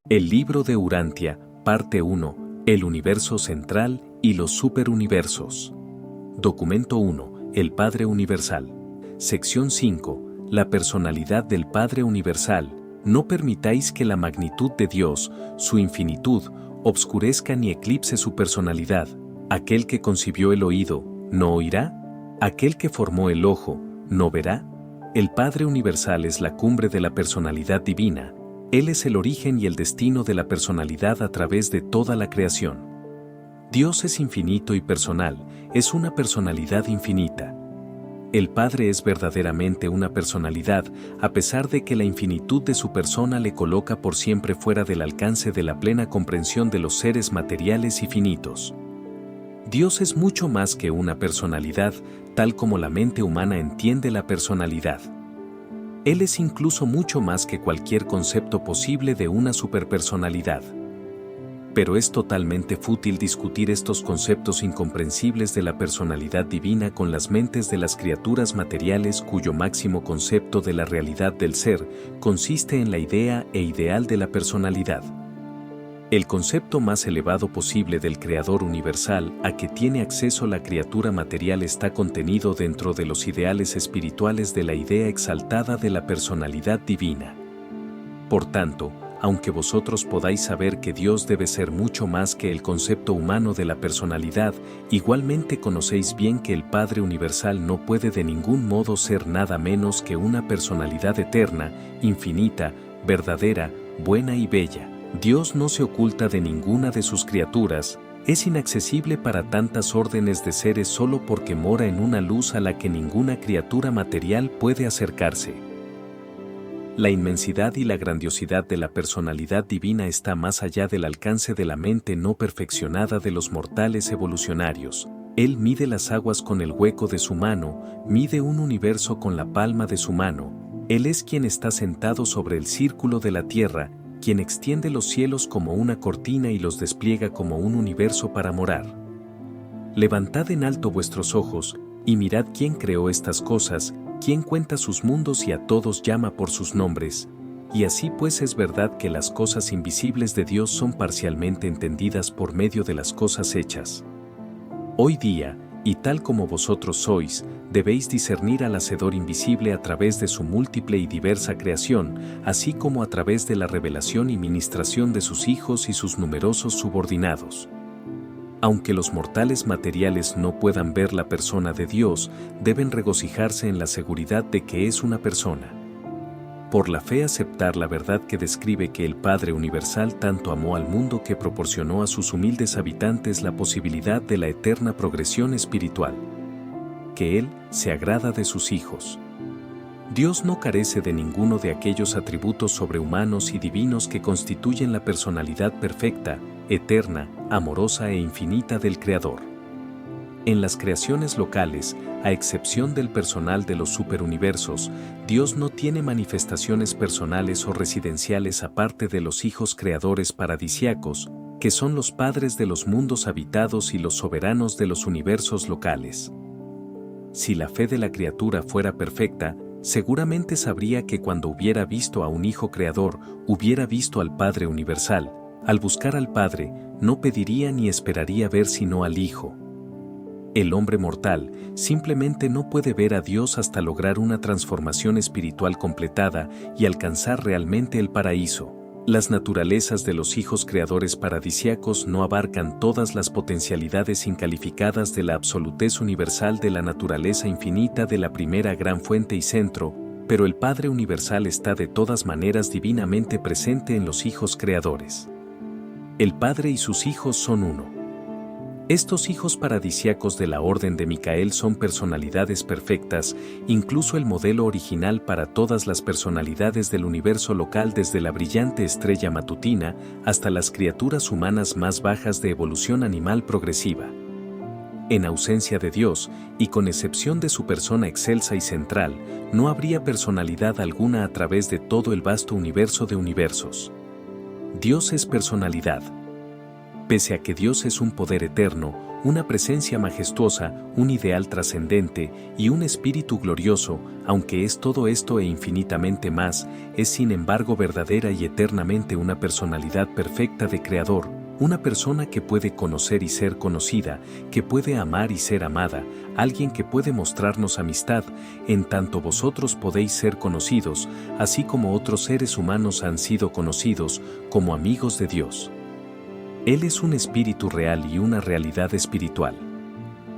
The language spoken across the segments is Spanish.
El libro de Urantia, parte 1, el universo central y los superuniversos. Documento 1, el Padre Universal. Sección 5, la personalidad del Padre Universal. No permitáis que la magnitud de Dios, su infinitud, obscurezca ni eclipse su personalidad. Aquel que concibió el oído, ¿no oirá? Aquel que formó el ojo, ¿no verá? El Padre Universal es la cumbre de la personalidad divina. Él es el origen y el destino de la personalidad a través de toda la creación. Dios es infinito y personal, es una personalidad infinita. El Padre es verdaderamente una personalidad, a pesar de que la infinitud de su persona le coloca por siempre fuera del alcance de la plena comprensión de los seres materiales y finitos. Dios es mucho más que una personalidad, tal como la mente humana entiende la personalidad. Él es incluso mucho más que cualquier concepto posible de una superpersonalidad. Pero es totalmente fútil discutir estos conceptos incomprensibles de la personalidad divina con las mentes de las criaturas materiales cuyo máximo concepto de la realidad del ser consiste en la idea e ideal de la personalidad. El concepto más elevado posible del Creador universal a que tiene acceso la criatura material está contenido dentro de los ideales espirituales de la idea exaltada de la personalidad divina. Por tanto, aunque vosotros podáis saber que Dios debe ser mucho más que el concepto humano de la personalidad, igualmente conocéis bien que el Padre Universal no puede de ningún modo ser nada menos que una personalidad eterna, infinita, verdadera, buena y bella. Dios no se oculta de ninguna de sus criaturas, es inaccesible para tantas órdenes de seres solo porque mora en una luz a la que ninguna criatura material puede acercarse. La inmensidad y la grandiosidad de la personalidad divina está más allá del alcance de la mente no perfeccionada de los mortales evolucionarios. Él mide las aguas con el hueco de su mano, mide un universo con la palma de su mano. Él es quien está sentado sobre el círculo de la tierra, quien extiende los cielos como una cortina y los despliega como un universo para morar. Levantad en alto vuestros ojos, y mirad quién creó estas cosas, quién cuenta sus mundos y a todos llama por sus nombres. Y así pues es verdad que las cosas invisibles de Dios son parcialmente entendidas por medio de las cosas hechas. Hoy día, y tal como vosotros sois, debéis discernir al Hacedor invisible a través de su múltiple y diversa creación, así como a través de la revelación y ministración de sus hijos y sus numerosos subordinados. Aunque los mortales materiales no puedan ver la persona de Dios, deben regocijarse en la seguridad de que es una persona. Por la fe aceptar la verdad que describe que el Padre Universal tanto amó al mundo que proporcionó a sus humildes habitantes la posibilidad de la eterna progresión espiritual. Que Él se agrada de sus hijos. Dios no carece de ninguno de aquellos atributos sobrehumanos y divinos que constituyen la personalidad perfecta, eterna, amorosa e infinita del Creador. En las creaciones locales, a excepción del personal de los superuniversos, Dios no tiene manifestaciones personales o residenciales aparte de los hijos creadores paradisiacos, que son los padres de los mundos habitados y los soberanos de los universos locales. Si la fe de la criatura fuera perfecta, seguramente sabría que cuando hubiera visto a un hijo creador, hubiera visto al Padre Universal. Al buscar al Padre, no pediría ni esperaría ver sino al Hijo. El hombre mortal simplemente no puede ver a Dios hasta lograr una transformación espiritual completada y alcanzar realmente el paraíso. Las naturalezas de los hijos creadores paradisiacos no abarcan todas las potencialidades incalificadas de la absolutez universal de la naturaleza infinita de la primera gran fuente y centro, pero el Padre Universal está de todas maneras divinamente presente en los hijos creadores. El Padre y sus hijos son uno. Estos hijos paradisiacos de la Orden de Micael son personalidades perfectas, incluso el modelo original para todas las personalidades del universo local desde la brillante estrella matutina hasta las criaturas humanas más bajas de evolución animal progresiva. En ausencia de Dios, y con excepción de su persona excelsa y central, no habría personalidad alguna a través de todo el vasto universo de universos. Dios es personalidad. Pese a que Dios es un poder eterno, una presencia majestuosa, un ideal trascendente y un espíritu glorioso, aunque es todo esto e infinitamente más, es sin embargo verdadera y eternamente una personalidad perfecta de Creador, una persona que puede conocer y ser conocida, que puede amar y ser amada, alguien que puede mostrarnos amistad, en tanto vosotros podéis ser conocidos, así como otros seres humanos han sido conocidos, como amigos de Dios. Él es un espíritu real y una realidad espiritual.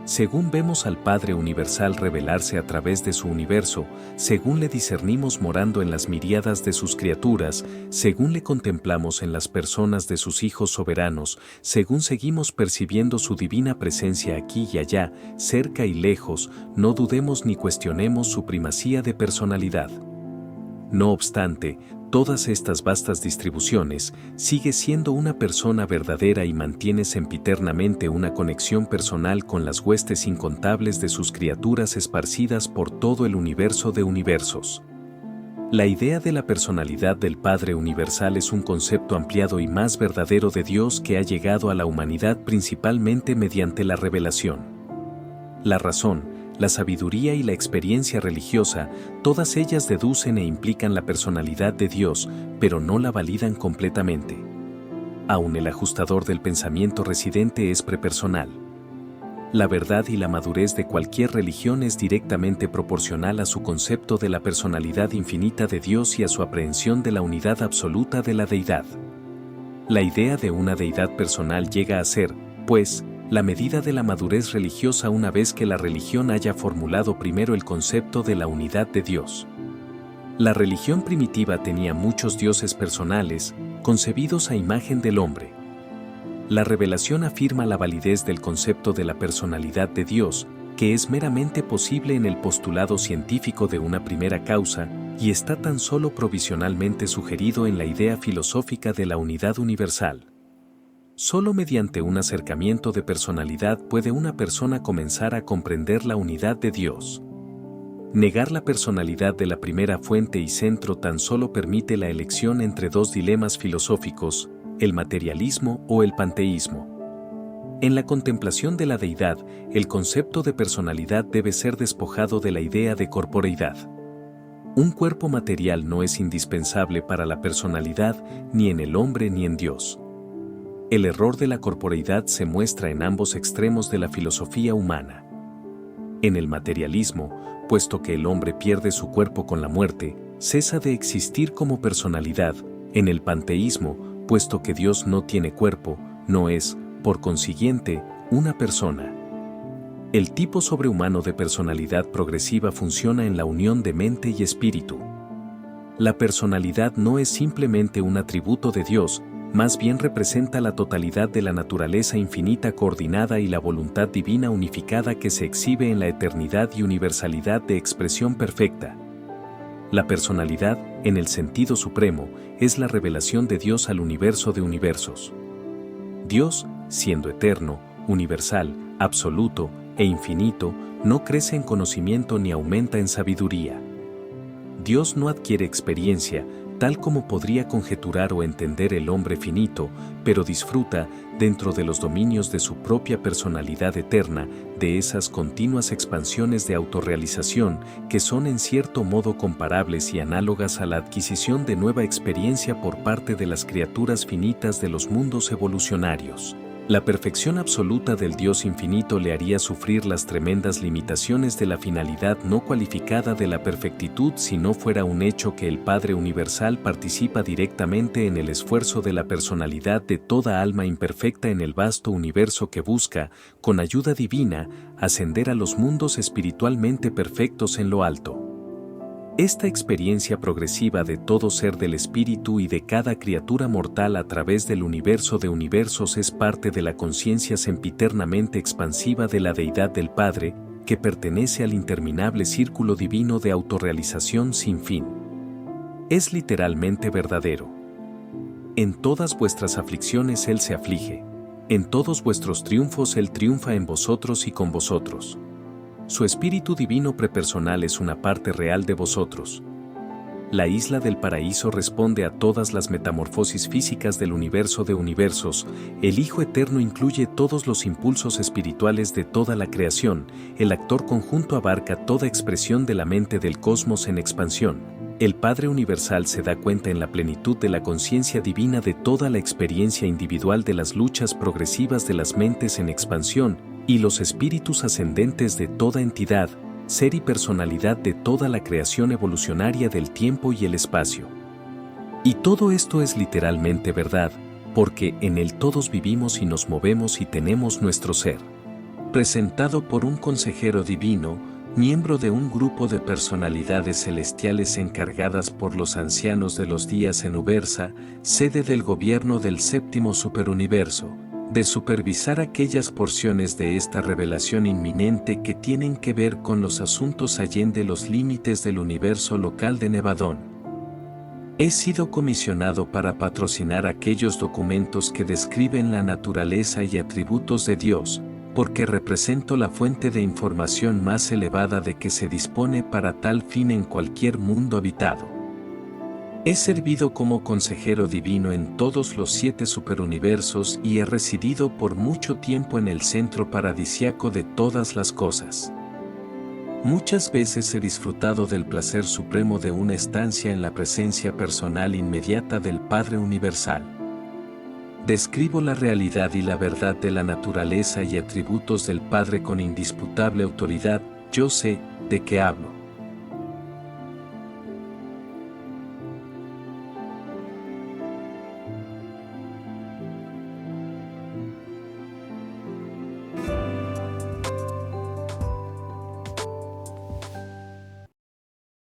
Según vemos al Padre Universal revelarse a través de su universo, según le discernimos morando en las miríadas de sus criaturas, según le contemplamos en las personas de sus hijos soberanos, según seguimos percibiendo su divina presencia aquí y allá, cerca y lejos, no dudemos ni cuestionemos su primacía de personalidad. No obstante, todas estas vastas distribuciones, sigue siendo una persona verdadera y mantiene sempiternamente una conexión personal con las huestes incontables de sus criaturas esparcidas por todo el universo de universos. La idea de la personalidad del Padre Universal es un concepto ampliado y más verdadero de Dios que ha llegado a la humanidad principalmente mediante la revelación. La razón, la sabiduría y la experiencia religiosa, todas ellas deducen e implican la personalidad de Dios, pero no la validan completamente. Aún el ajustador del pensamiento residente es prepersonal. La verdad y la madurez de cualquier religión es directamente proporcional a su concepto de la personalidad infinita de Dios y a su aprehensión de la unidad absoluta de la deidad. La idea de una deidad personal llega a ser, pues, la medida de la madurez religiosa una vez que la religión haya formulado primero el concepto de la unidad de Dios. La religión primitiva tenía muchos dioses personales, concebidos a imagen del hombre. La revelación afirma la validez del concepto de la personalidad de Dios, que es meramente posible en el postulado científico de una primera causa, y está tan solo provisionalmente sugerido en la idea filosófica de la unidad universal. Solo mediante un acercamiento de personalidad puede una persona comenzar a comprender la unidad de Dios. Negar la personalidad de la primera fuente y centro tan solo permite la elección entre dos dilemas filosóficos, el materialismo o el panteísmo. En la contemplación de la deidad, el concepto de personalidad debe ser despojado de la idea de corporeidad. Un cuerpo material no es indispensable para la personalidad, ni en el hombre ni en Dios. El error de la corporeidad se muestra en ambos extremos de la filosofía humana. En el materialismo, puesto que el hombre pierde su cuerpo con la muerte, cesa de existir como personalidad. En el panteísmo, puesto que Dios no tiene cuerpo, no es, por consiguiente, una persona. El tipo sobrehumano de personalidad progresiva funciona en la unión de mente y espíritu. La personalidad no es simplemente un atributo de Dios, más bien representa la totalidad de la naturaleza infinita coordinada y la voluntad divina unificada que se exhibe en la eternidad y universalidad de expresión perfecta. La personalidad, en el sentido supremo, es la revelación de Dios al universo de universos. Dios, siendo eterno, universal, absoluto e infinito, no crece en conocimiento ni aumenta en sabiduría. Dios no adquiere experiencia, tal como podría conjeturar o entender el hombre finito, pero disfruta, dentro de los dominios de su propia personalidad eterna, de esas continuas expansiones de autorrealización que son en cierto modo comparables y análogas a la adquisición de nueva experiencia por parte de las criaturas finitas de los mundos evolucionarios. La perfección absoluta del Dios infinito le haría sufrir las tremendas limitaciones de la finalidad no cualificada de la perfectitud si no fuera un hecho que el Padre Universal participa directamente en el esfuerzo de la personalidad de toda alma imperfecta en el vasto universo que busca, con ayuda divina, ascender a los mundos espiritualmente perfectos en lo alto. Esta experiencia progresiva de todo ser del espíritu y de cada criatura mortal a través del universo de universos es parte de la conciencia sempiternamente expansiva de la deidad del Padre, que pertenece al interminable círculo divino de autorrealización sin fin. Es literalmente verdadero. En todas vuestras aflicciones Él se aflige. En todos vuestros triunfos Él triunfa en vosotros y con vosotros. Su espíritu divino prepersonal es una parte real de vosotros. La isla del paraíso responde a todas las metamorfosis físicas del universo de universos. El Hijo Eterno incluye todos los impulsos espirituales de toda la creación. El actor conjunto abarca toda expresión de la mente del cosmos en expansión. El Padre Universal se da cuenta en la plenitud de la conciencia divina de toda la experiencia individual de las luchas progresivas de las mentes en expansión y los espíritus ascendentes de toda entidad, ser y personalidad de toda la creación evolucionaria del tiempo y el espacio. Y todo esto es literalmente verdad, porque en él todos vivimos y nos movemos y tenemos nuestro ser. Presentado por un consejero divino, miembro de un grupo de personalidades celestiales encargadas por los ancianos de los días en Ubersa, sede del gobierno del séptimo superuniverso, de supervisar aquellas porciones de esta revelación inminente que tienen que ver con los asuntos allende los límites del universo local de Nevadón. He sido comisionado para patrocinar aquellos documentos que describen la naturaleza y atributos de Dios, porque represento la fuente de información más elevada de que se dispone para tal fin en cualquier mundo habitado. He servido como consejero divino en todos los 7 superuniversos y he residido por mucho tiempo en el centro paradisiaco de todas las cosas. Muchas veces he disfrutado del placer supremo de una estancia en la presencia personal inmediata del Padre Universal. Describo la realidad y la verdad de la naturaleza y atributos del Padre con indisputable autoridad. Yo sé de qué hablo.